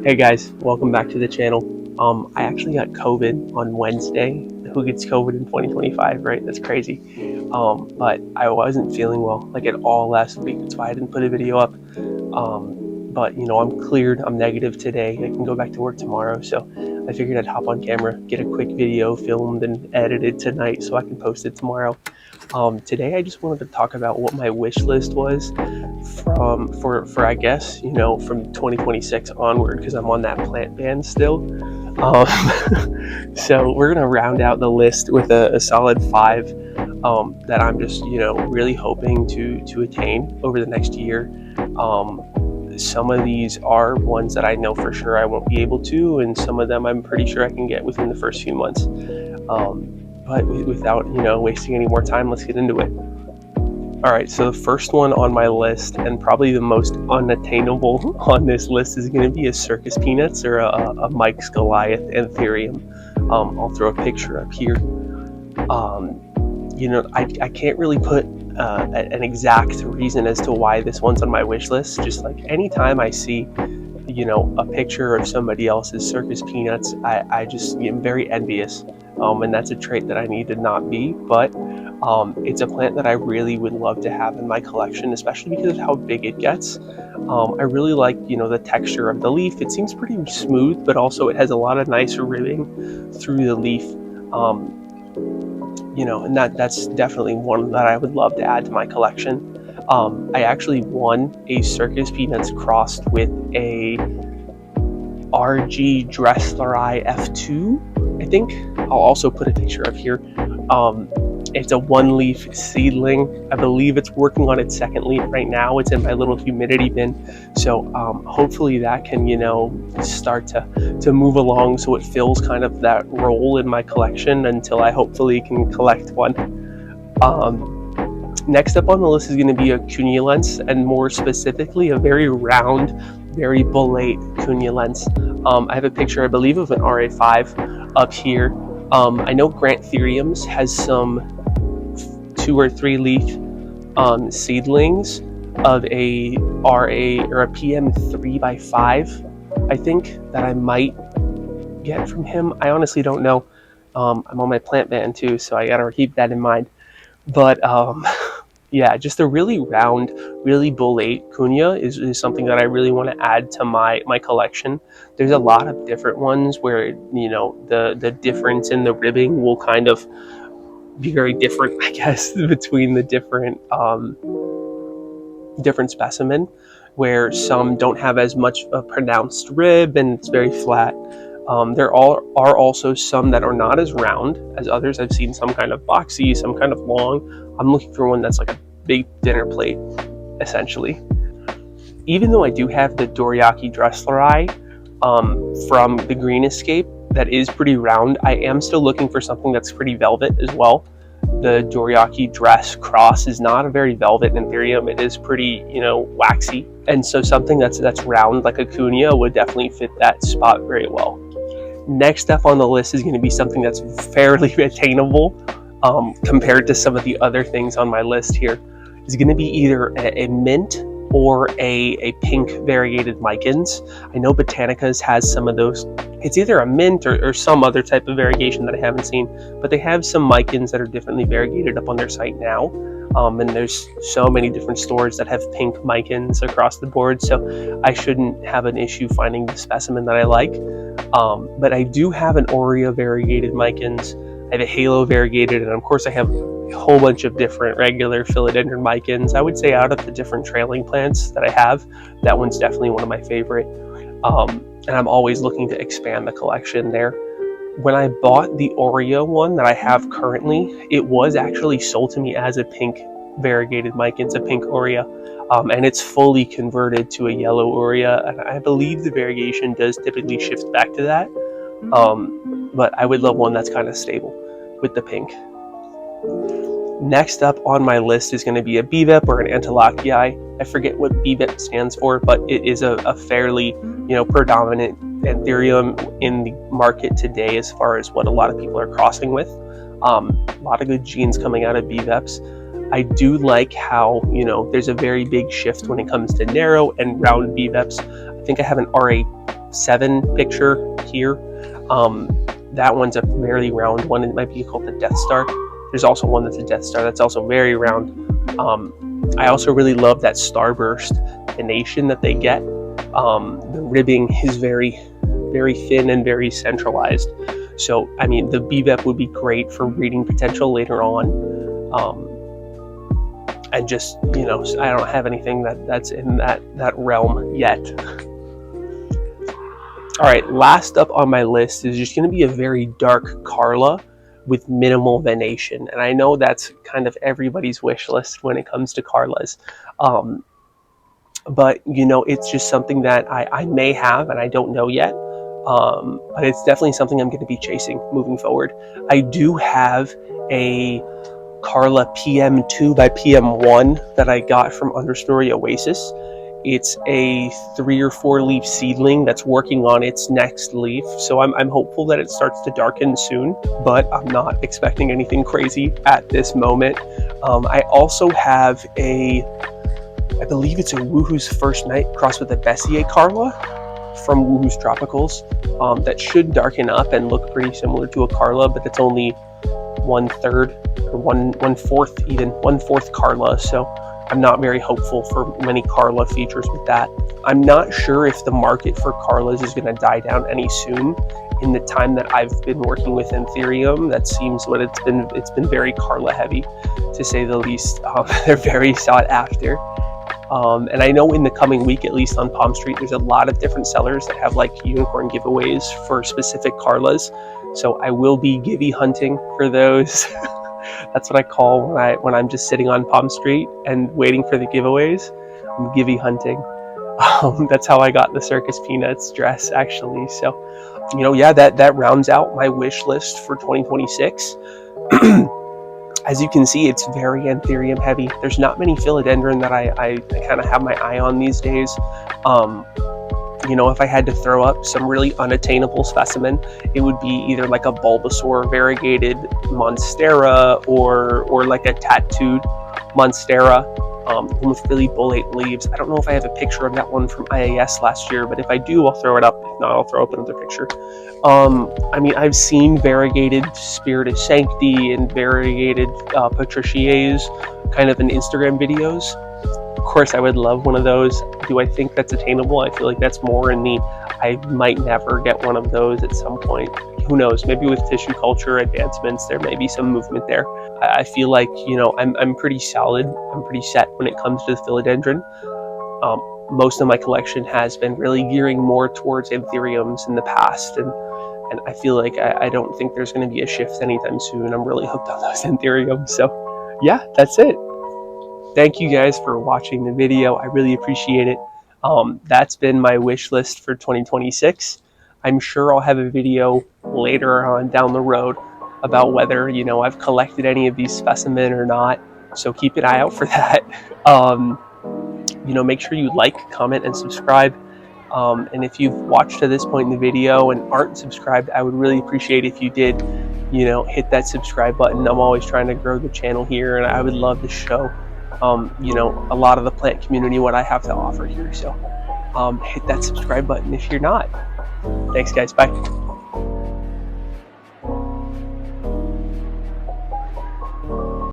Hey guys, welcome back to the channel. I actually got COVID on Wednesday. Who gets COVID in 2025, right? That's crazy. But I wasn't feeling well like at all last week. That's why I didn't put a video up. But I'm cleared. I'm negative today. I can go back to work tomorrow. So I figured I'd hop on camera, get a quick video filmed and edited tonight so I can post it tomorrow. Today I just wanted to talk about what my wish list was for I guess from 2026 onward, because I'm on that plant ban still. So we're gonna round out the list with a solid 5 that I'm just really hoping to attain over the next year. Some of these are ones that I know for sure I won't be able to, and some of them I'm pretty sure I can get within the first few months. But without wasting any more time, let's get into it. All right, so the first one on my list, and probably the most unattainable on this list, is going to be a circus peanuts or a Mike's Goliath Anthurium. I'll throw a picture up here. I can't really put an exact reason as to why this one's on my wish list. Just like anytime I see a picture of somebody else's circus peanuts, I just am very envious, and that's a trait that I need to not be. But it's a plant that I really would love to have in my collection, especially because of how big it gets. I really like the texture of the leaf. It seems pretty smooth, but also it has a lot of nice ribbing through the leaf. And that's definitely one that I would love to add to my collection. I actually won a circus peanuts crossed with a RG Dressleri F2, I think. I'll also put a picture up here. It's a one-leaf seedling. I believe it's working on its second leaf right now. It's in my little humidity bin. So hopefully that can, start to move along so it fills kind of that role in my collection until I hopefully can collect one. Next up on the list is going to be a Cunulens, and more specifically a very round, very bolate Cunulens. I have a picture, I believe, of an RA5 up here. I know Granthuriums has some 2 or 3 leaf seedlings of a RA or a PM 3x5, I think, that I might get from him. I honestly don't know. I'm on my plant ban too, so I gotta keep that in mind. But yeah, just a really round, really bolate Cunha is something that I really want to add to my collection. There's a lot of different ones where the difference in the ribbing will kind of be very different, I guess, between the different specimen, where some don't have as much a pronounced rib and it's very flat. There are also some that are not as round as others. I've seen some kind of boxy, some kind of long. I'm looking for one that's like a big dinner plate, essentially. Even though I do have the Doriaki Dressleri from the Green Escape that is pretty round, I am still looking for something that's pretty velvet as well. The Doriaki Dress Cross is not a very velvet Anthurium. It is pretty, waxy. And so something that's round like a Cunha would definitely fit that spot very well. Next up on the list is going to be something that's fairly attainable compared to some of the other things on my list here. It's going to be either a mint or a pink variegated Micans. I know Botanicas has some of those. It's either a mint or some other type of variegation that I haven't seen, but they have some Micans that are differently variegated up on their site now. And there's so many different stores that have pink Micans across the board, so I shouldn't have an issue finding the specimen that I like. But I do have an Aurea variegated Micans, I have a Halo variegated, and of course I have a whole bunch of different regular philodendron Micans. I would say out of the different trailing plants that I have, that one's definitely one of my favorite. And I'm always looking to expand the collection there. When I bought the Aurea one that I have currently, it was actually sold to me as a pink variegated Micans, a pink Aurea. And it's fully converted to a yellow Aurea, and I believe the variegation does typically shift back to that. But I would love one that's kind of stable with the pink. Next up on my list is going to be a BVEP or an Antilocii. I forget what BVEP stands for, but it is a fairly predominant Anthurium in the market today as far as what a lot of people are crossing with. A lot of good genes coming out of BVEPs. I do like how there's a very big shift when it comes to narrow and round BVEPs. I think I have an RA 7 picture here. That one's a very round one. It might be called the Death Star. There's also one that's a Death Star that's also very round. I also really love that starburst venation that they get. The ribbing is very, very thin and very centralized. So, I mean, the BVEP would be great for breeding potential later on. And just, you know, I don't have anything that's in that realm yet. All right, last up on my list is just going to be a very dark Carla with minimal venation. And I know that's kind of everybody's wish list when it comes to Carlas. But, you know, it's just something that I may have and I don't know yet. But it's definitely something I'm going to be chasing moving forward. I do have a Carla PM2 by PM1 that I got from Understory Oasis. It's a 3 or 4 leaf seedling that's working on its next leaf. So I'm hopeful that it starts to darken soon, but I'm not expecting anything crazy at this moment. I also have I believe it's a Woohoo's First Night crossed with a Bessier Carla from Woohoo's Tropicals. That should darken up and look pretty similar to a Carla, but it's only 1/3 or 1/4 Carla. So I'm not very hopeful for many Carla features with that. I'm not sure if the market for Carlas is going to die down any soon. In the time that I've been working with Anthurium, that seems what it's been very Carla heavy, to say the least. They're very sought after. And I know in the coming week, at least on Palm Street, there's a lot of different sellers that have like unicorn giveaways for specific Carlas. So I will be givey hunting for those. That's what I call when I'm just sitting on Palm Street and waiting for the giveaways. I'm givey hunting. That's how I got the Circus Peanuts dress, actually. So, you know, yeah, that rounds out my wish list for 2026. As you can see, it's very Anthurium heavy. There's not many philodendron that I kind of have my eye on these days. You know, if I had to throw up some really unattainable specimen, it would be either like a Bulbasaur variegated Monstera or like a tattooed Monstera with really bullate leaves. I don't know if I have a picture of that one from IAS last year, but if I do, I'll throw it up. If not, I'll throw up another picture. I mean, I've seen variegated Spirit of Sancti and variegated Patricia's kind of in Instagram videos. Of course, I would love one of those. Do I think that's attainable? I feel like that's more in the I might never get one of those at some point. Who knows? Maybe with tissue culture advancements, there may be some movement there. I feel like, you know, I'm pretty solid. I'm pretty set when it comes to the philodendron. Most of my collection has been really gearing more towards Anthuriums in the past, and I feel like I don't think there's going to be a shift anytime soon. I'm really hooked on those Anthuriums. So yeah, that's it. Thank you guys for watching the video. I really appreciate it. That's been my wish list for 2026. I'm sure I'll have a video later on down the road about whether, you know, I've collected any of these specimens or not. So keep an eye out for that. You know, make sure you like, comment, and subscribe. And if you've watched to this point in the video and aren't subscribed, I would really appreciate if you did, you know, hit that subscribe button. I'm always trying to grow the channel here, and I would love to show you know, a lot of the plant community what I have to offer here. So hit that subscribe button if you're not. Thanks guys, bye.